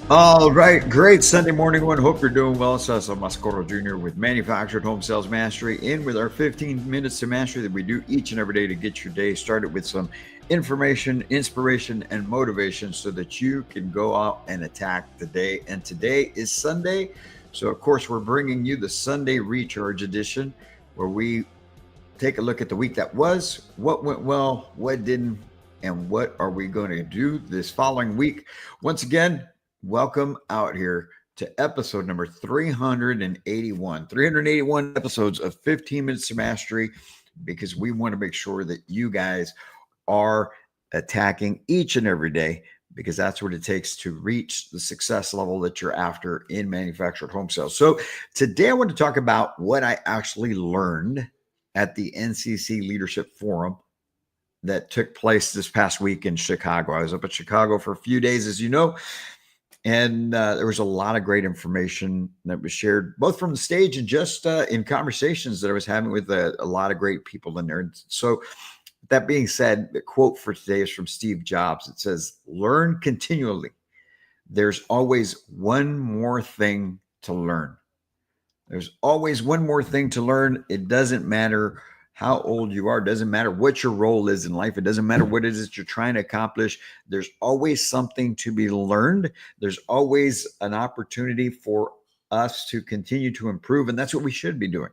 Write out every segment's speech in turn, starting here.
All right, great Sunday morning, everyone. Hope you're doing well. Cesar Mascoro Jr. with Manufactured Home Sales Mastery, in with our 15 minutes to mastery that we do each and every day to get your day started with some information, inspiration, and motivation so that you can go out and attack the day. And today is Sunday. So, of course, we're bringing you the Sunday Recharge Edition where we take a look at the week that was, what went well, what didn't, and what are we going to do this following week. Once again, welcome out here to episode number 381. 381 episodes of 15 Minutes to Mastery, because we want to make sure that you guys are attacking each and every day, because that's what it takes to reach the success level that you're after in manufactured home sales. So today I want to talk about what I actually learned at the NCC Leadership Forum that took place this past week in Chicago. I was up at Chicago for a few days, as you know, and there was a lot of great information that was shared, both from the stage and just in conversations that I was having with a lot of great people in there. So that being said, the quote for today is from Steve Jobs. It says, "Learn continually. There's always one more thing to learn." There's always one more thing to learn. It doesn't matter how old you are. It doesn't matter what your role is in life. It doesn't matter what it is that you're trying to accomplish. There's always something to be learned. There's always an opportunity for us to continue to improve. And that's what we should be doing.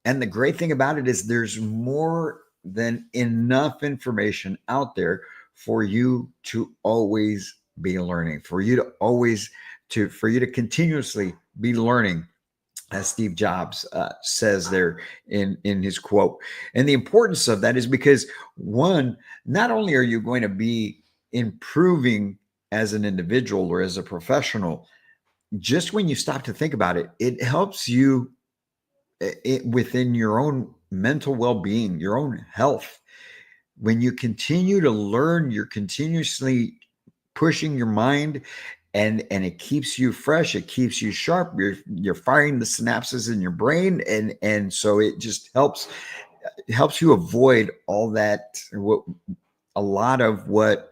And the great thing about it is there's more than enough information out there for you to always be learning, for you to continuously be learning, as Steve Jobs says there in his quote. And the importance of that is because, one, not only are you going to be improving as an individual or as a professional, just when you stop to think about it, it helps you within your own mental well-being, your own health. When you continue to learn, you're continuously pushing your mind, and it keeps you fresh, it keeps you sharp, you're firing the synapses in your brain, and so it just helps you avoid all that, what a lot of what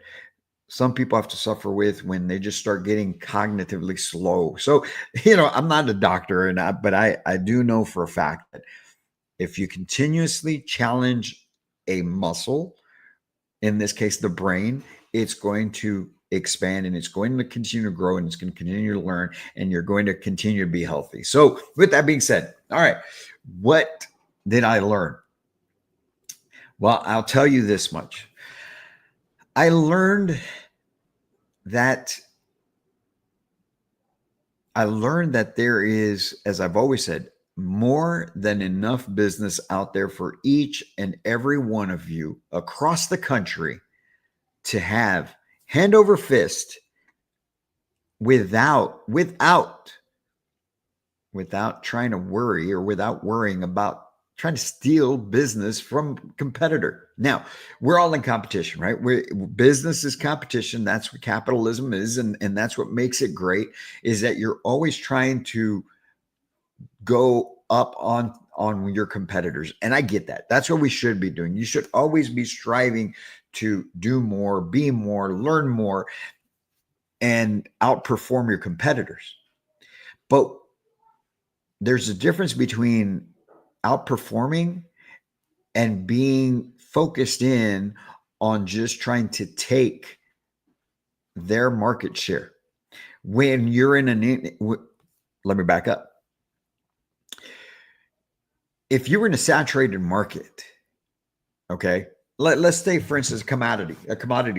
some people have to suffer with when they just start getting cognitively slow. So, I'm not a doctor, but I do know for a fact that if you continuously challenge a muscle, in this case the brain, it's going to expand, and it's going to continue to grow, and it's going to continue to learn, and you're going to continue to be healthy. So with that being said, all right, what did I learn? Well, I'll tell you this much. I learned that there is, as I've always said, more than enough business out there for each and every one of you across the country to have hand over fist without trying to worry, or without worrying about trying to steal business from competitor. Now, we're all in competition, right? Business is competition. That's what capitalism is. And that's what makes it great, is that you're always trying to go up on your competitors. And I get that. That's what we should be doing. You should always be striving to do more, be more, learn more, and outperform your competitors. But there's a difference between outperforming and being focused in on just trying to take their market share. When you're let me back up. If you were in a saturated market, okay, let's say, for instance, a commodity.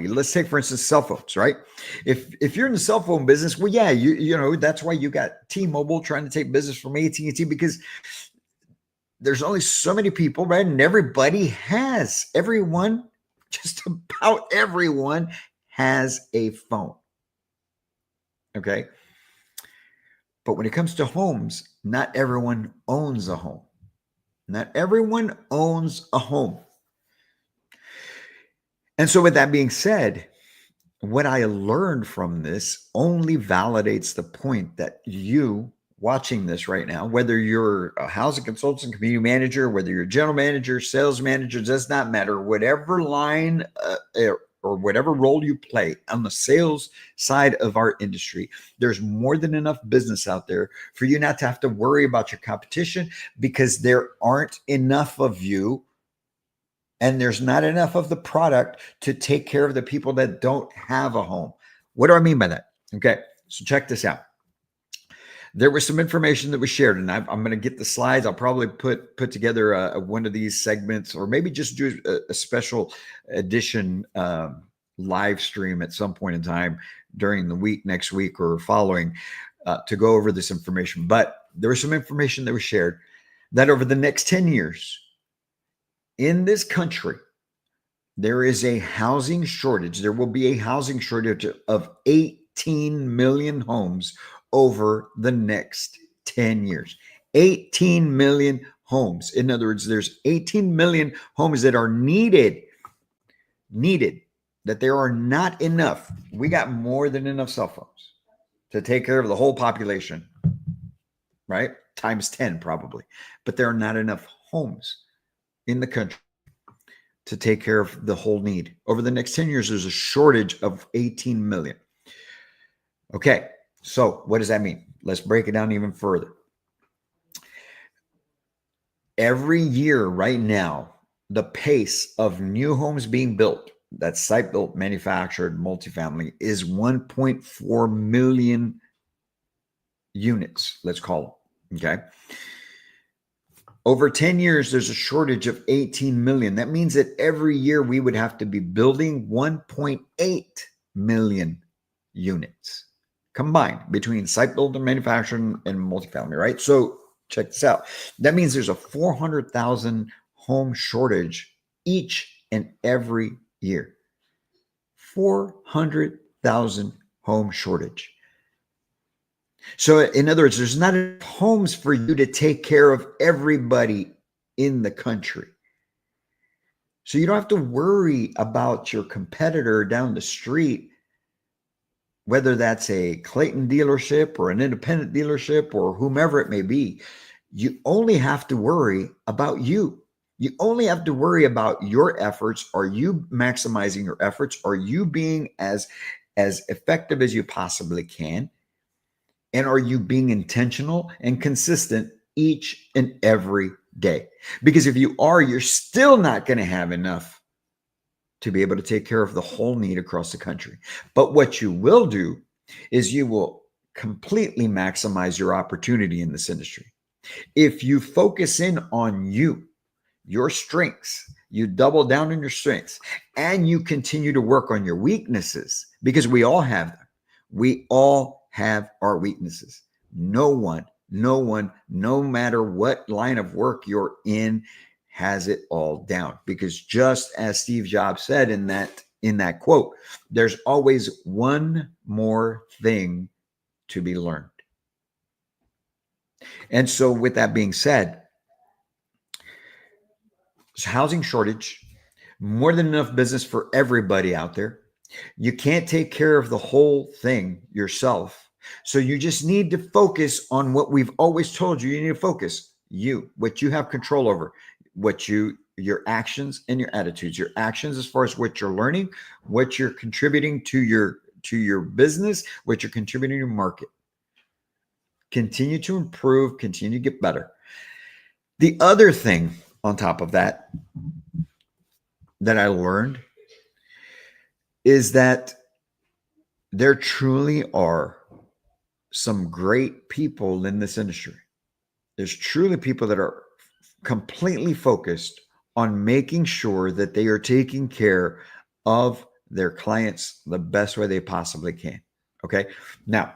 Let's take, for instance, cell phones, right? If you're in the cell phone business, well, yeah, you know that's why you got T-Mobile trying to take business from AT&T, because there's only so many people, right? And just about everyone has a phone. Okay. But when it comes to homes, not everyone owns a home. Not everyone owns a home. And so with that being said, what I learned from this only validates the point that you watching this right now, whether you're a housing consultant, community manager, whether you're a general manager, sales manager, does not matter. Whatever line or whatever role you play on the sales side of our industry, there's more than enough business out there for you not to have to worry about your competition, because there aren't enough of you and there's not enough of the product to take care of the people that don't have a home. What do I mean by that? Okay, so check this out. There was some information that was shared, and I'm going to get the slides. I'll probably put together one of these segments, or maybe just do a special edition live stream at some point in time during the week, next week or following, to go over this information. But there was some information that was shared that over the next 10 years in this country, there is a housing shortage. There will be a housing shortage of 18 million homes over the next 10 years. 18 million homes. In other words, there's 18 million homes that are needed, that there are not enough. We got more than enough cell phones to take care of the whole population, right? Times 10 probably. But there are not enough homes in the country to take care of the whole need. Over the next 10 years, there's a shortage of 18 million. Okay, so what does that mean? Let's break it down even further. Every year right now, the pace of new homes being built, that's site-built, manufactured, multifamily, is 1.4 million units, let's call them, okay? Over 10 years, there's a shortage of 18 million. That means that every year we would have to be building 1.8 million units combined between site build and manufacturing and multifamily, right? So check this out. That means there's a 400,000 home shortage each and every year. 400,000 home shortage. So in other words, there's not enough homes for you to take care of everybody in the country. So you don't have to worry about your competitor down the street, whether that's a Clayton dealership or an independent dealership or whomever it may be. You only have to worry about you. You only have to worry about your efforts. Are you maximizing your efforts? Are you being as effective as you possibly can? And are you being intentional and consistent each and every day? Because if you are, you're still not going to have enough to be able to take care of the whole need across the country. But what you will do is you will completely maximize your opportunity in this industry. If you focus in on you, your strengths, you double down on your strengths, and you continue to work on your weaknesses, because we all have them. We all have our weaknesses. No one, no matter what line of work you're in, has it all down. Because just as Steve Jobs said in that quote, there's always one more thing to be learned. And so with that being said, housing shortage, more than enough business for everybody out there. You can't take care of the whole thing yourself. So you just need to focus on what we've always told you. You need to focus what you have control over, your actions and your attitudes. Your actions as far as what you're learning, what you're contributing to your business, what you're contributing to your market. Continue to improve, continue to get better. The other thing on top of that I learned is that there truly are some great people in this industry. There's truly people that are completely focused on making sure that they are taking care of their clients the best way they possibly can. Okay. Now,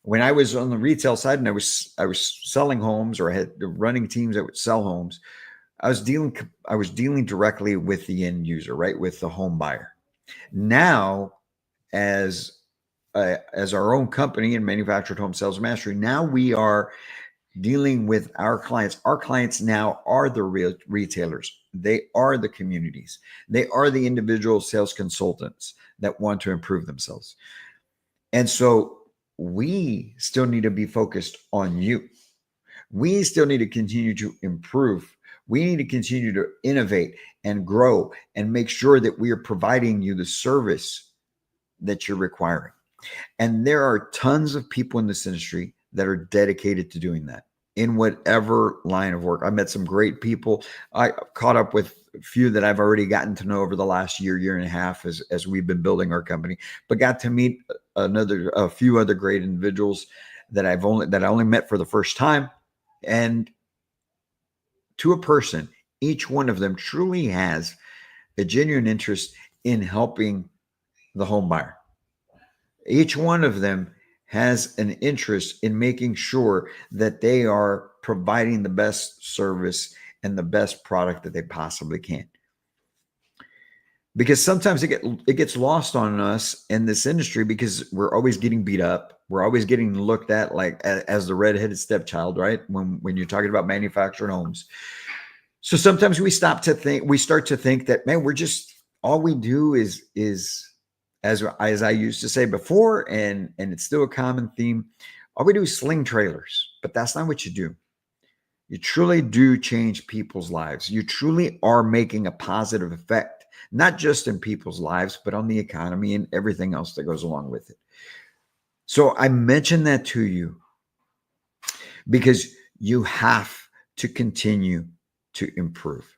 when I was on the retail side and I was selling homes, or I had running teams that would sell homes, I was dealing directly with the end user, right? With the home buyer. Now, as our own company in Manufactured Home Sales Mastery, now we are dealing with our clients. Our clients now are the real retailers. They are the communities. They are the individual sales consultants that want to improve themselves. And so we still need to be focused on you. We still need to continue to improve. We need to continue to innovate and grow and make sure that we are providing you the service that you're requiring. And there are tons of people in this industry that are dedicated to doing that in whatever line of work. I met some great people. I caught up with a few that I've already gotten to know over the last year and a half as we've been building our company, but got to meet a few other great individuals that I only met for the first time. And to a person, each one of them truly has a genuine interest in helping the home buyer. Each one of them has an interest in making sure that they are providing the best service and the best product that they possibly can. Because sometimes it gets lost on us in this industry because we're always getting beat up. We're always getting looked at like as the redheaded stepchild, right? When you're talking about manufactured homes. So sometimes we start to think that, man, all we do is as I used to say before, and it's still a common theme, all we do is sling trailers, but that's not what you do. You truly do change people's lives. You truly are making a positive effect, not just in people's lives, but on the economy and everything else that goes along with it. So I mention that to you because you have to continue to improve.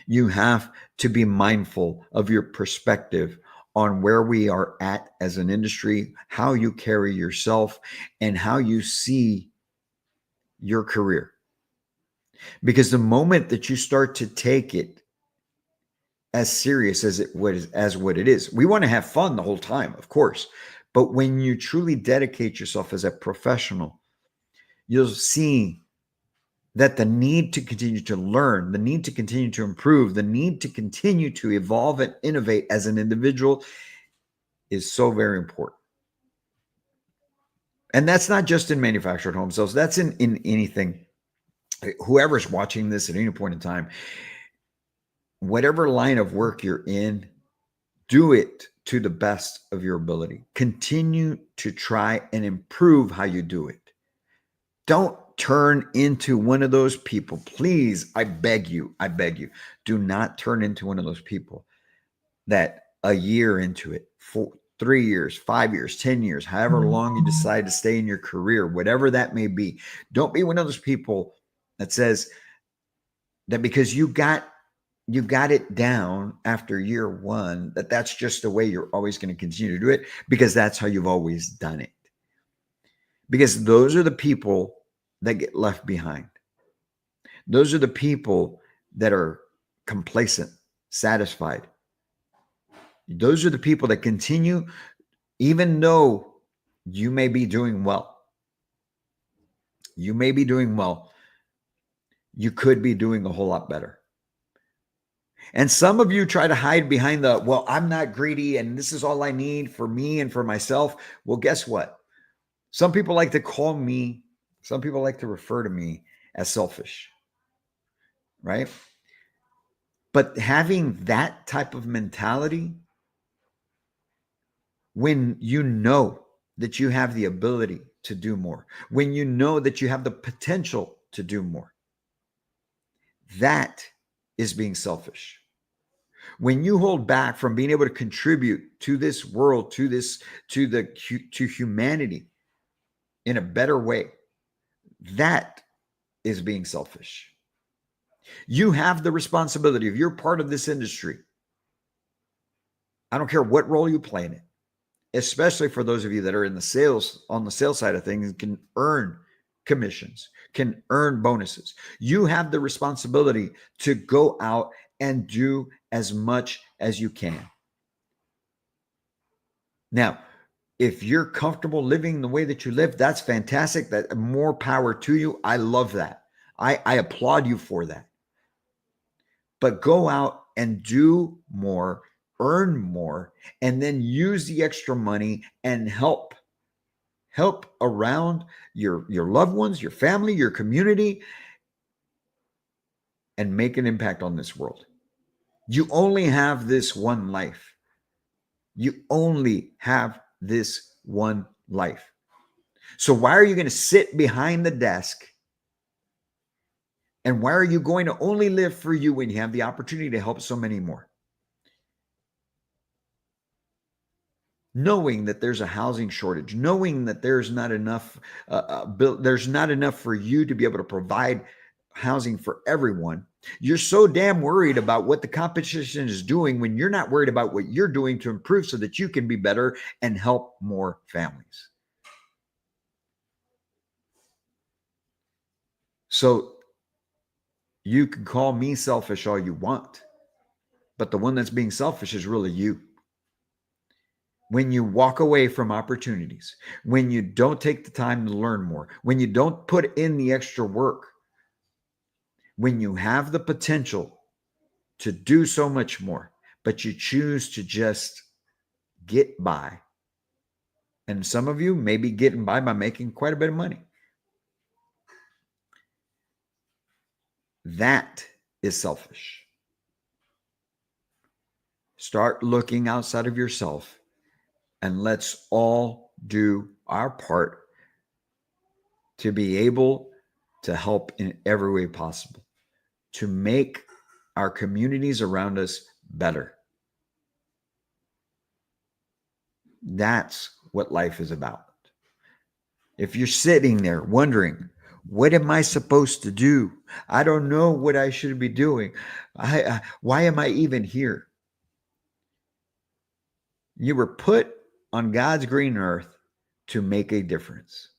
You have to be mindful of your perspective on where we are at as an industry, how you carry yourself, and how you see your career. Because the moment that you start to take it as serious as what it is, we want to have fun the whole time, of course. But when you truly dedicate yourself as a professional, you'll see that the need to continue to learn, the need to continue to improve, the need to continue to evolve and innovate as an individual is so very important. And that's not just in manufactured home sales, that's in anything. Whoever's watching this at any point in time, whatever line of work you're in, do it to the best of your ability. Continue to try and improve how you do it. Don't turn into one of those people. Please, I beg you, do not turn into one of those people that a year into it, 3 years, 5 years, 10 years, however long you decide to stay in your career, whatever that may be. Don't be one of those people that says that because you got it down after year one, that's just the way you're always going to continue to do it because that's how you've always done it. Because those are the people that get left behind. Those are the people that are complacent, satisfied. Those are the people that continue, even though you may be doing well. You may be doing well. You could be doing a whole lot better. And some of you try to hide behind well, I'm not greedy and this is all I need for me and for myself. Well, guess what? Some people like to refer to me as selfish, right? But having that type of mentality, when you know that you have the ability to do more, when you know that you have the potential to do more, that is being selfish. When you hold back from being able to contribute to this world, to humanity in a better way, that is being selfish. You have the responsibility. If you're part of this industry, I don't care what role you play in it, especially for those of you that are on the sales side of things, can earn commissions, can earn bonuses. You have the responsibility to go out and do as much as you can. Now, if you're comfortable living the way that you live, that's fantastic. That more power to you. I love that. I applaud you for that. But go out and do more, earn more, and then use the extra money and help around your loved ones, your family, your community, and make an impact on this world. You only have this one life. You only have this one life. So why are you going to sit behind the desk And why are you going to only live for you when you have the opportunity to help so many more? Knowing that there's a housing shortage, knowing that there's not enough there's not enough for you to be able to provide housing for everyone. You're so damn worried about what the competition is doing when you're not worried about what you're doing to improve so that you can be better and help more families. So you can call me selfish all you want, but the one that's being selfish is really you. When you walk away from opportunities, when you don't take the time to learn more, when you don't put in the extra work, when you have the potential to do so much more, but you choose to just get by. And some of you may be getting by making quite a bit of money. That is selfish. Start looking outside of yourself and let's all do our part to be able to help in every way possible, to make our communities around us better. That's what life is about. If you're sitting there wondering, what am I supposed to do? I don't know what I should be doing. Why am I even here? You were put on God's green earth to make a difference.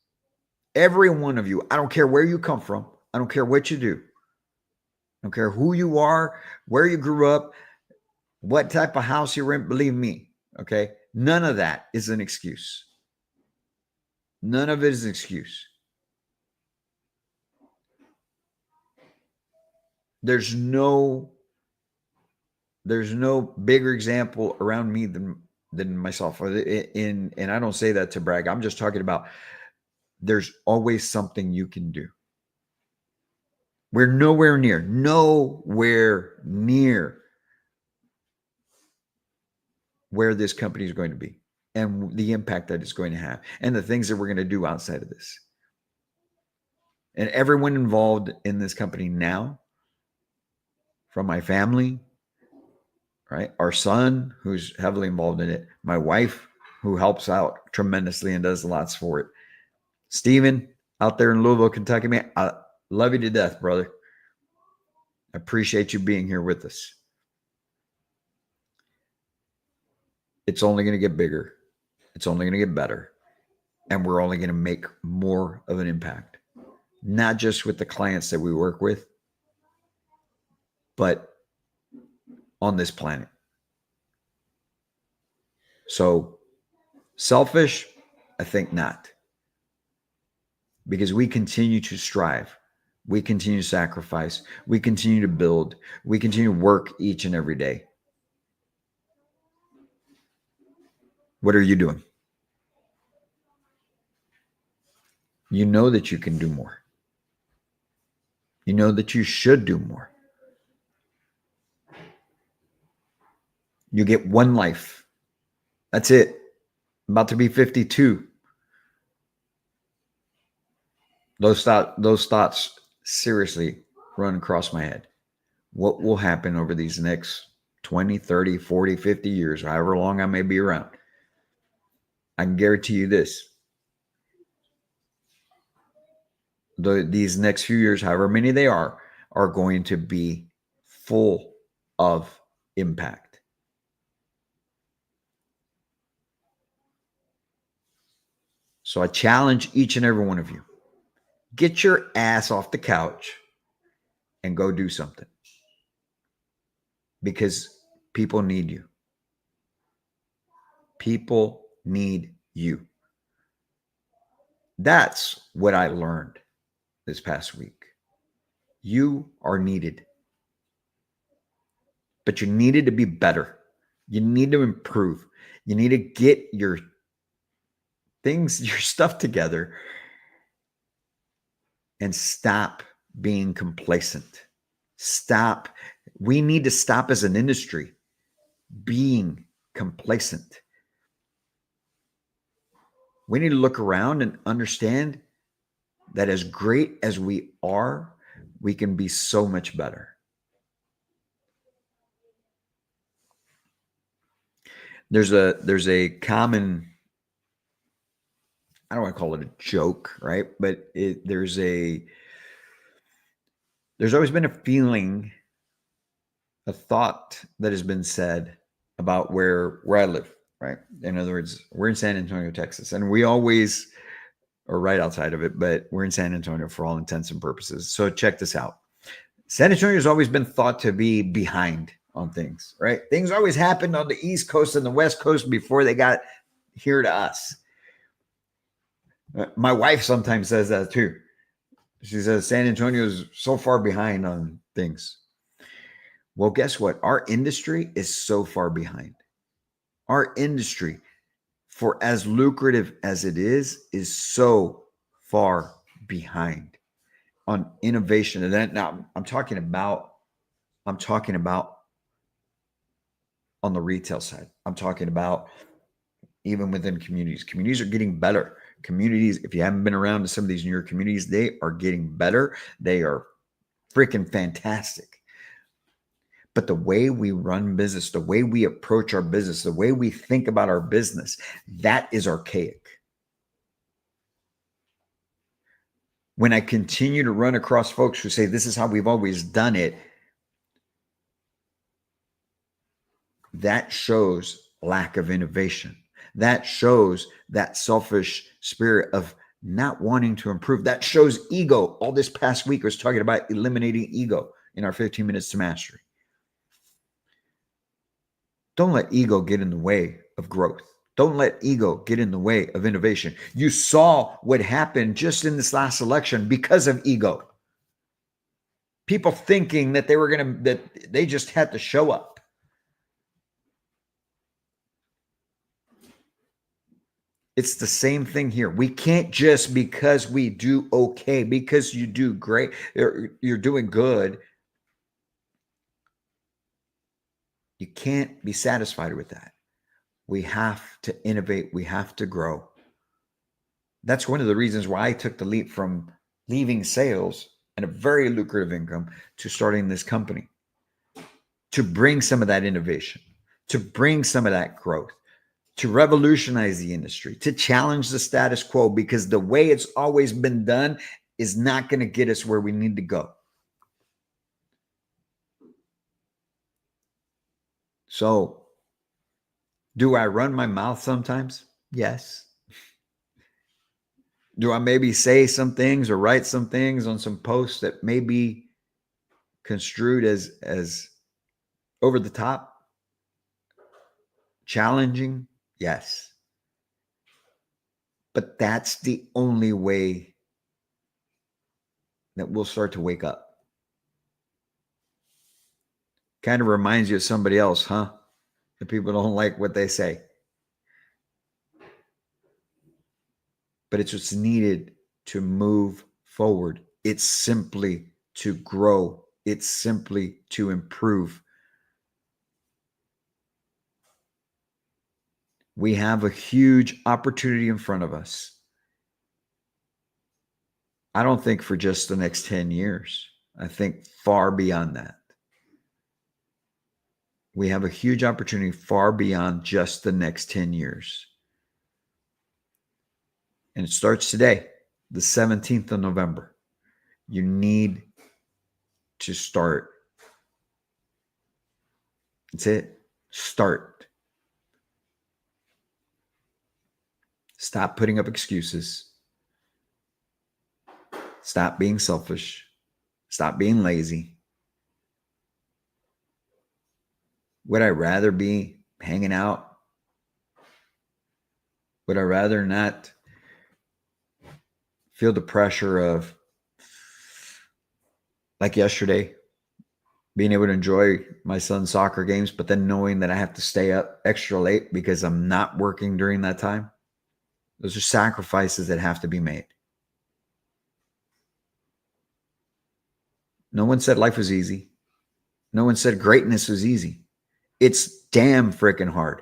Every one of you, I don't care where you come from. I don't care what you do. I don't care who you are, where you grew up, what type of house you're in. Believe me, okay? None of that is an excuse. None of it is an excuse. There's no bigger example around me than myself. And I don't say that to brag. I'm just talking about there's always something you can do. We're nowhere near where this company is going to be and the impact that it's going to have and the things that we're going to do outside of this. And everyone involved in this company now, from my family, right? Our son, who's heavily involved in it, my wife, who helps out tremendously and does lots for it. Steven, out there in Louisville, Kentucky, man, I love you to death, brother. I appreciate you being here with us. It's only going to get bigger. It's only going to get better. And we're only going to make more of an impact, not just with the clients that we work with, but on this planet. So selfish, I think not. Because we continue to strive. We continue to sacrifice. We continue to build. We continue to work each and every day. What are you doing? You know that you can do more. You know that you should do more. You get one life. That's it. I'm about to be 52. Those thoughts seriously run across my head. What will happen over these next 20, 30, 40, 50 years, however long I may be around? I can guarantee you this. These next few years, however many they are going to be full of impact. So I challenge each and every one of you. Get your ass off the couch and go do something. Because people need you. People need you. That's what I learned this past week. You are needed. But you needed to be better. You need to improve. You need to get your stuff together and stop being complacent. We need to stop as an industry being complacent. We need to look around and understand that as great as we are, we can be so much better. There's a common, I don't want to call it a joke, right? But there's always been a feeling, a thought that has been said about where I live, right? In other words, we're in San Antonio, Texas, and we always are right outside of it, but we're in San Antonio for all intents and purposes. So check this out. San Antonio has always been thought to be behind on things, right? Things always happened on the East Coast and the West Coast before they got here to us. My wife sometimes says that too. She says San Antonio is so far behind on things. Well, guess what? Our industry is so far behind. Our industry, for as lucrative as it is so far behind on innovation. And then now I'm talking about on the retail side. I'm talking about even within communities. Communities are getting better. Communities, if you haven't been around to some of these newer communities, they are getting better. They are freaking fantastic. But the way we run business, the way we approach our business, the way we think about our business, that is archaic. When I continue to run across folks who say, this is how we've always done it, that shows lack of innovation. That shows that selfish spirit of not wanting to improve. That shows ego. All this past week I was talking about eliminating ego in our 15 minutes to mastery. Don't let ego get in the way of growth. Don't let ego get in the way of innovation. You saw what happened just in this last election because of ego. People thinking that that they just had to show up. It's the same thing here. We can't just because we do okay, because you do great, you're doing good. You can't be satisfied with that. We have to innovate. We have to grow. That's one of the reasons why I took the leap from leaving sales and a very lucrative income to starting this company, to bring some of that innovation, to bring some of that growth, to revolutionize the industry, to challenge the status quo, because the way it's always been done is not going to get us where we need to go. So, do I run my mouth sometimes? Yes. Do I maybe say some things or write some things on some posts that may be construed as over the top, challenging? Yes. But that's the only way that we'll start to wake up. Kind of reminds you of somebody else, huh? The people don't like what they say. But it's what's needed to move forward. It's simply to grow. It's simply to improve. We have a huge opportunity in front of us. I don't think for just the next 10 years. I think far beyond that. We have a huge opportunity far beyond just the next 10 years. And it starts today, the 17th of November. You need to start. That's it. Start. Stop putting up excuses. Stop being selfish. Stop being lazy. Would I rather be hanging out? Would I rather not feel the pressure of, like yesterday, being able to enjoy my son's soccer games, but then knowing that I have to stay up extra late because I'm not working during that time? Those are sacrifices that have to be made. No one said life was easy. No one said greatness was easy. It's damn freaking hard.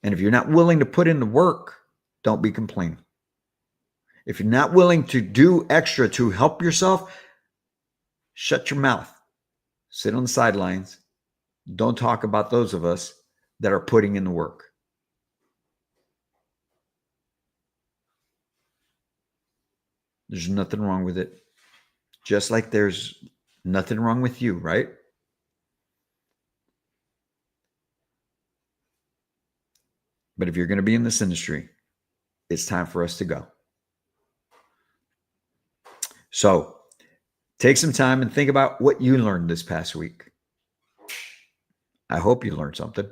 And if you're not willing to put in the work, don't be complaining. If you're not willing to do extra to help yourself, shut your mouth. Sit on the sidelines. Don't talk about those of us that are putting in the work. There's nothing wrong with it. Just like there's nothing wrong with you, right? But if you're going to be in this industry, it's time for us to go. So take some time and think about what you learned this past week. I hope you learned something.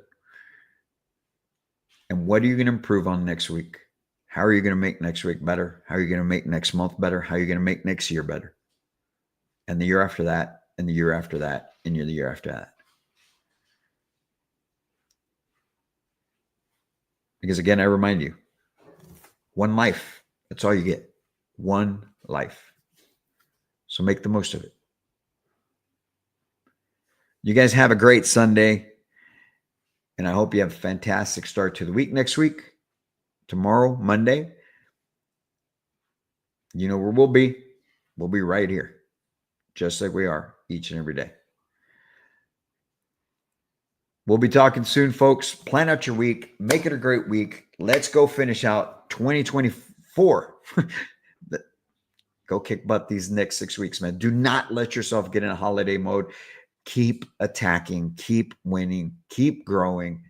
And what are you going to improve on next week? How are you going to make next week better? How are you going to make next month better? How are you going to make next year better? And the year after that, and the year after that, and the year after that. Because again, I remind you, one life, that's all you get. One life. So make the most of it. You guys have a great Sunday. And I hope you have a fantastic start to the week next week. Tomorrow, Monday. You know where we'll be. We'll be right here. Just like we are each and every day. We'll be talking soon, folks. Plan out your week. Make it a great week. Let's go finish out 2024. Go kick butt these next 6 weeks, man. Do not let yourself get in a holiday mode. Keep attacking. Keep winning. Keep growing.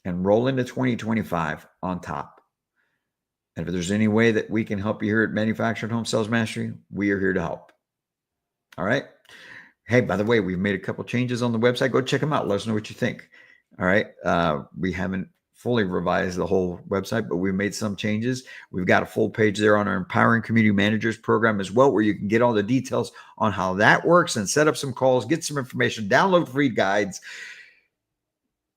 And roll into 2025 on top. And if there's any way that we can help you here at Manufactured Home Sales Mastery, we are here to help. All right. Hey, by the way, we've made a couple changes on the website. Go check them out. Let us know what you think. All right. We haven't fully revised the whole website, but we made some changes. We've got a full page there on our Empowering Community Managers program as well, where you can get all the details on how that works and set up some calls, get some information, download free guides,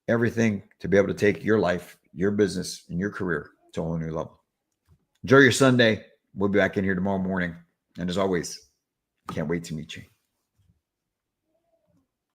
everything to be able to take your life, your business, and your career to a whole new level. Enjoy your Sunday. We'll be back in here tomorrow morning. And as always, can't wait to meet you.